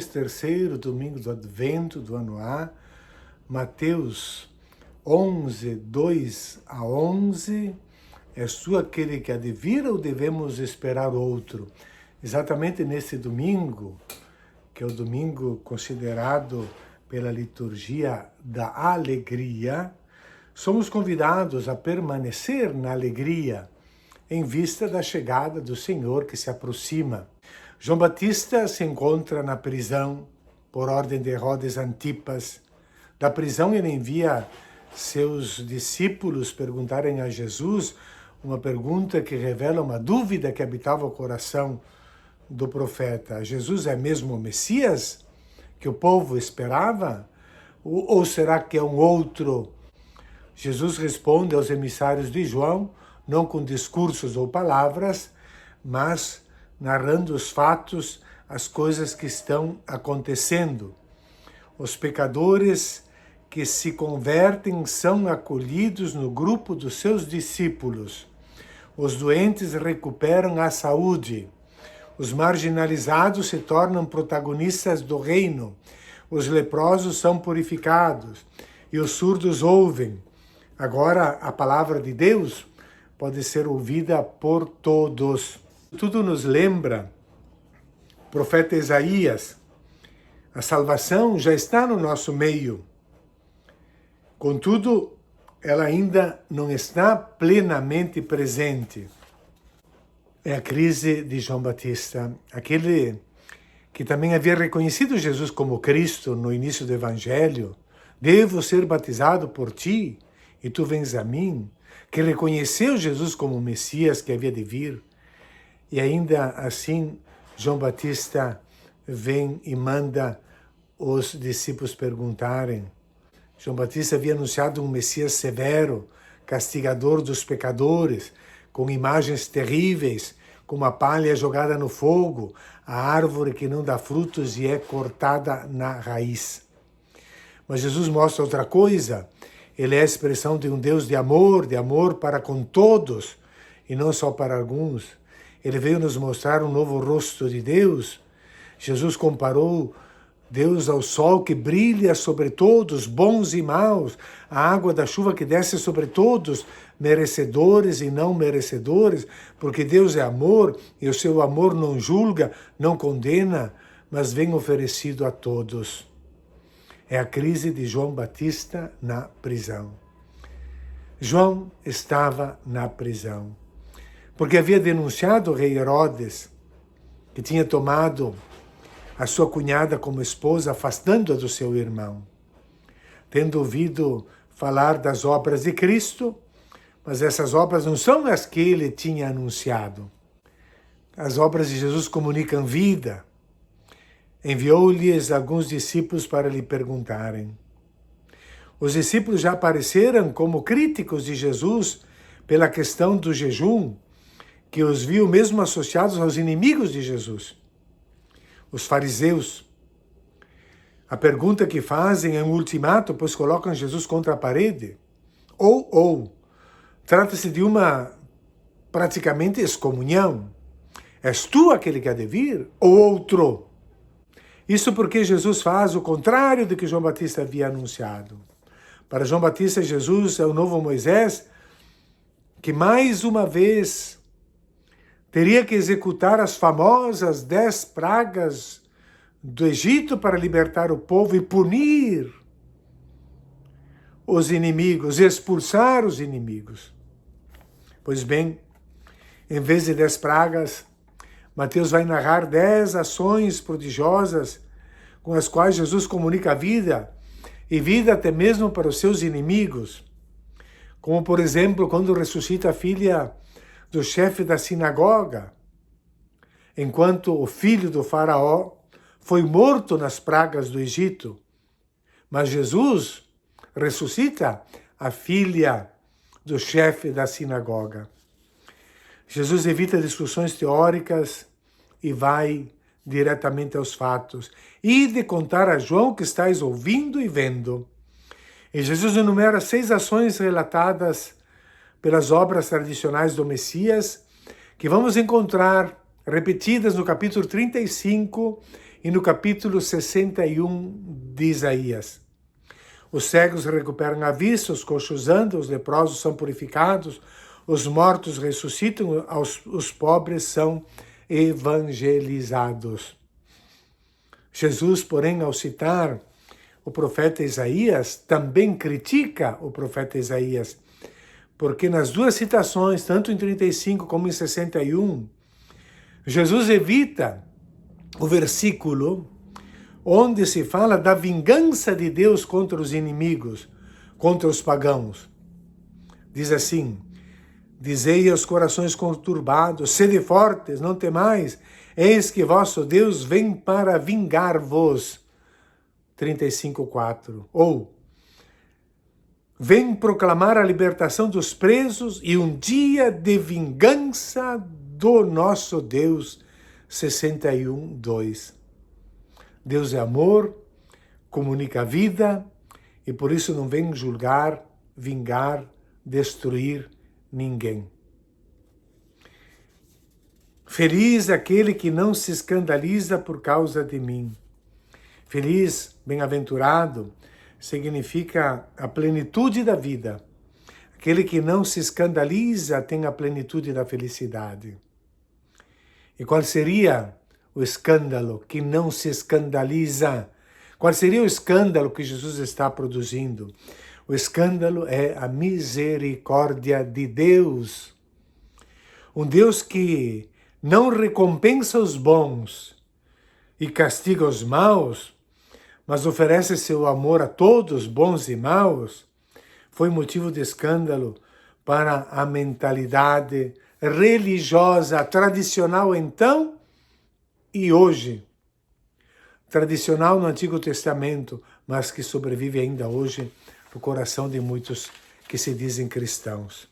Terceiro domingo do Advento do ano A, Mateus 11, 2 a 11. És tu aquele que há de vir ou devemos esperar outro? Exatamente nesse domingo, que é o domingo considerado pela liturgia da alegria, somos convidados a permanecer na alegria, em vista da chegada do Senhor que se aproxima. João Batista se encontra na prisão, por ordem de Herodes Antipas. Da prisão ele envia seus discípulos perguntarem a Jesus uma pergunta que revela uma dúvida que habitava o coração do profeta. Jesus é mesmo o Messias que o povo esperava? Ou será que é um outro? Jesus responde aos emissários de João, não com discursos ou palavras, mas narrando os fatos, as coisas que estão acontecendo. Os pecadores que se convertem são acolhidos no grupo dos seus discípulos. Os doentes recuperam a saúde. Os marginalizados se tornam protagonistas do reino. Os leprosos são purificados e os surdos ouvem. Agora a palavra de Deus pode ser ouvida por todos. Tudo nos lembra o profeta Isaías. A salvação já está no nosso meio. Contudo, ela ainda não está plenamente presente. É a crise de João Batista, aquele que também havia reconhecido Jesus como Cristo no início do Evangelho. Devo ser batizado por ti e tu vens a mim, que reconheceu Jesus como o Messias que havia de vir. E ainda assim, João Batista vem e manda os discípulos perguntarem. João Batista havia anunciado um Messias severo, castigador dos pecadores, com imagens terríveis, como a palha jogada no fogo, a árvore que não dá frutos e é cortada na raiz. Mas Jesus mostra outra coisa. Ele é a expressão de um Deus de amor para com todos, e não só para alguns. Ele veio nos mostrar um novo rosto de Deus. Jesus comparou Deus ao sol que brilha sobre todos, bons e maus, a água da chuva que desce sobre todos, merecedores e não merecedores, porque Deus é amor e o seu amor não julga, não condena, mas vem oferecido a todos. É a crise de João Batista na prisão. João estava na prisão, porque havia denunciado o rei Herodes, que tinha tomado a sua cunhada como esposa, afastando-a do seu irmão. Tendo ouvido falar das obras de Cristo, mas essas obras não são as que ele tinha anunciado. As obras de Jesus comunicam vida. Enviou-lhes alguns discípulos para lhe perguntarem. Os discípulos já apareceram como críticos de Jesus pela questão do jejum, que os viu mesmo associados aos inimigos de Jesus, os fariseus. A pergunta que fazem é um ultimato, pois colocam Jesus contra a parede. Ou, trata-se de uma praticamente excomunhão. És tu aquele que há de vir ou outro? Isso porque Jesus faz o contrário do que João Batista havia anunciado. Para João Batista, Jesus é o novo Moisés, que mais uma vez teria que executar as famosas 10 pragas do Egito para libertar o povo e punir os inimigos, expulsar os inimigos. Pois bem, em vez de 10 pragas, Mateus vai narrar 10 ações prodigiosas com as quais Jesus comunica a vida, e vida até mesmo para os seus inimigos. Como, por exemplo, quando ressuscita a filha do chefe da sinagoga, enquanto o filho do faraó foi morto nas pragas do Egito. Mas Jesus ressuscita a filha do chefe da sinagoga. Jesus evita discussões teóricas e vai diretamente aos fatos. E de contar a João que estáis ouvindo e vendo. E Jesus enumera 6 ações relatadas pelas obras tradicionais do Messias, que vamos encontrar repetidas no capítulo 35 e no capítulo 61 de Isaías. Os cegos recuperam a vista, os coxos andam, os leprosos são purificados, os mortos ressuscitam, os pobres são evangelizados. Jesus, porém, ao citar o profeta Isaías, também critica o profeta Isaías, porque nas duas citações, tanto em 35 como em 61, Jesus evita o versículo onde se fala da vingança de Deus contra os inimigos, contra os pagãos. Diz assim: dizei aos corações conturbados, sede fortes, não temais, eis que vosso Deus vem para vingar-vos. 35:4. Ou, vem proclamar a libertação dos presos e um dia de vingança do nosso Deus. 61:2. Deus é amor, comunica a vida e por isso não vem julgar, vingar, destruir ninguém. Feliz aquele que não se escandaliza por causa de mim. Feliz, bem-aventurado, significa a plenitude da vida. Aquele que não se escandaliza tem a plenitude da felicidade. E qual seria o escândalo que não se escandaliza? Qual seria o escândalo que Jesus está produzindo? O escândalo é a misericórdia de Deus. Um Deus que não recompensa os bons e castiga os maus, mas oferece seu amor a todos, bons e maus, foi motivo de escândalo para a mentalidade religiosa, tradicional então e hoje. Tradicional no Antigo Testamento, mas que sobrevive ainda hoje no coração de muitos que se dizem cristãos.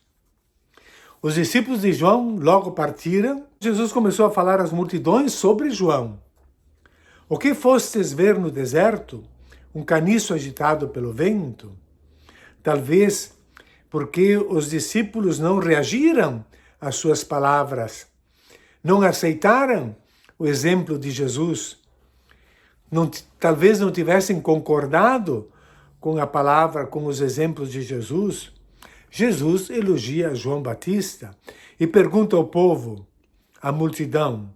Os discípulos de João logo partiram. Jesus começou a falar às multidões sobre João. O que fostes ver no deserto? Um caniço agitado pelo vento? Talvez porque os discípulos não reagiram às suas palavras, não aceitaram o exemplo de Jesus, talvez não tivessem concordado com a palavra, com os exemplos de Jesus. Jesus elogia João Batista e pergunta ao povo, à multidão: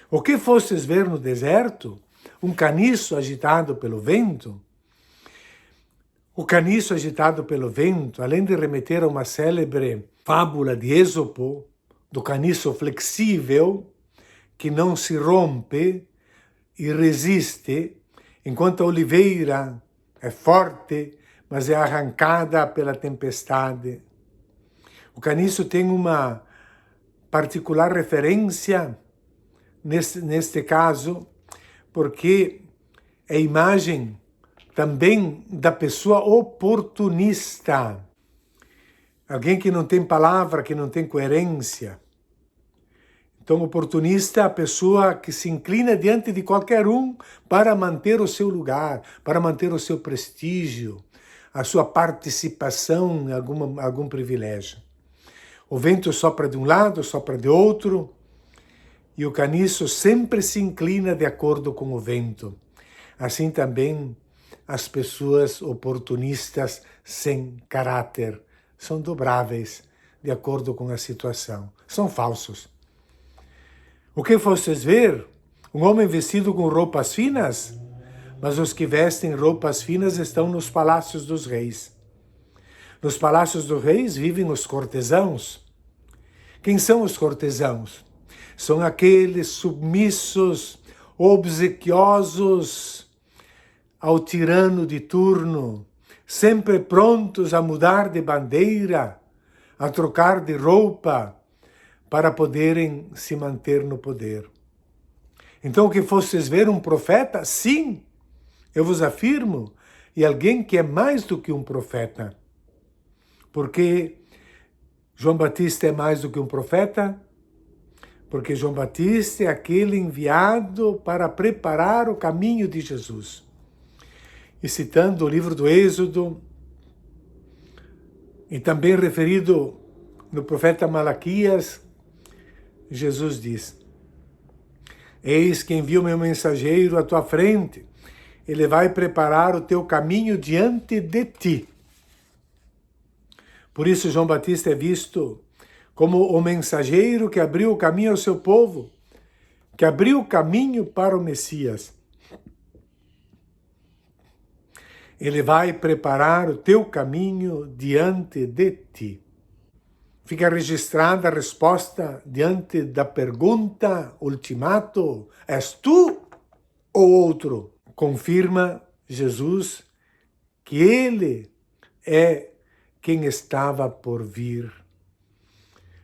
o que fostes ver no deserto? Um caniço agitado pelo vento? O caniço agitado pelo vento, além de remeter a uma célebre fábula de Ésopo, do caniço flexível, que não se rompe e resiste, enquanto a oliveira é forte, mas é arrancada pela tempestade. O caniço tem uma particular referência, neste caso, porque é imagem também da pessoa oportunista. Alguém que não tem palavra, que não tem coerência. Então, oportunista é a pessoa que se inclina diante de qualquer um para manter o seu lugar, para manter o seu prestígio, a sua participação em algum privilégio. O vento sopra de um lado, sopra de outro, e o caniço sempre se inclina de acordo com o vento. Assim também as pessoas oportunistas sem caráter são dobráveis de acordo com a situação. São falsos. O que fostes ver? Um homem vestido com roupas finas? Mas os que vestem roupas finas estão nos palácios dos reis. Nos palácios dos reis vivem os cortesãos. Quem são os cortesãos? São aqueles submissos, obsequiosos ao tirano de turno, sempre prontos a mudar de bandeira, a trocar de roupa, para poderem se manter no poder. Então, o que fostes ver um profeta? Sim, eu vos afirmo, e alguém que é mais do que um profeta. Porque João Batista é mais do que um profeta? Porque João Batista é aquele enviado para preparar o caminho de Jesus. E citando o livro do Êxodo, e também referido no profeta Malaquias, Jesus diz: Eis que envio meu mensageiro à tua frente. Ele vai preparar o teu caminho diante de ti. Por isso João Batista é visto como o mensageiro que abriu o caminho ao seu povo, que abriu o caminho para o Messias. Ele vai preparar o teu caminho diante de ti. Fica registrada a resposta diante da pergunta ultimato: és tu ou outro? Confirma Jesus que ele é quem estava por vir.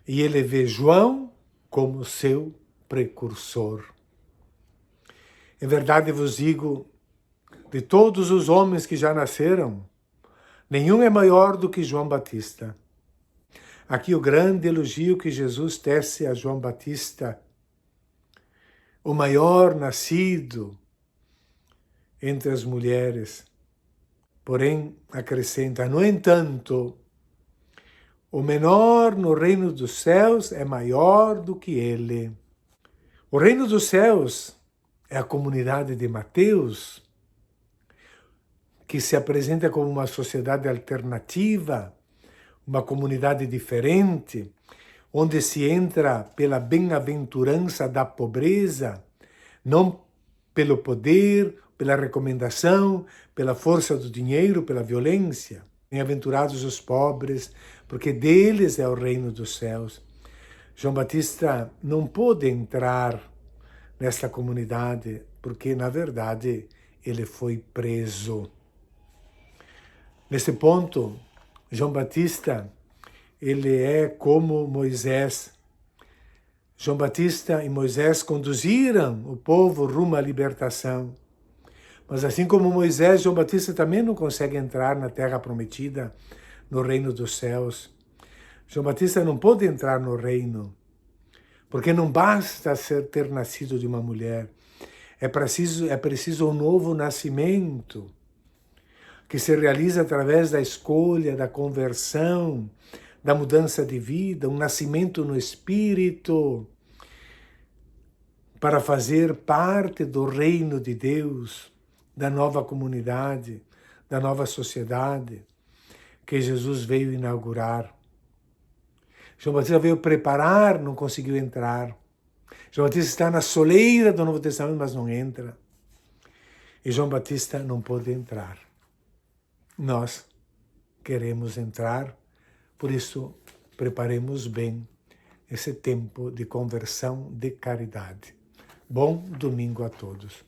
E ele vê João como seu precursor. Em verdade vos digo, de todos os homens que já nasceram, nenhum é maior do que João Batista. Aqui o grande elogio que Jesus tece a João Batista, o maior nascido entre as mulheres. Porém, acrescenta, no entanto, o menor no reino dos céus é maior do que ele. O reino dos céus é a comunidade de Mateus, que se apresenta como uma sociedade alternativa, uma comunidade diferente, onde se entra pela bem-aventurança da pobreza, não pelo poder, pela recomendação, pela força do dinheiro, pela violência. Bem-aventurados os pobres, porque deles é o reino dos céus. João Batista não pôde entrar nesta comunidade, porque, na verdade, ele foi preso. Nesse ponto, João Batista, ele é como Moisés. João Batista e Moisés conduziram o povo rumo à libertação. Mas assim como Moisés, João Batista também não consegue entrar na terra prometida, no reino dos céus. João Batista não pôde entrar no reino, porque não basta ter nascido de uma mulher. É preciso um novo nascimento, que se realiza através da escolha, da conversão, da mudança de vida, um nascimento no Espírito, para fazer parte do reino de Deus, da nova comunidade, da nova sociedade que Jesus veio inaugurar. João Batista veio preparar, não conseguiu entrar. João Batista está na soleira do Novo Testamento, mas não entra. E João Batista não pôde entrar. Nós queremos entrar, por isso preparemos bem esse tempo de conversão de caridade. Bom domingo a todos.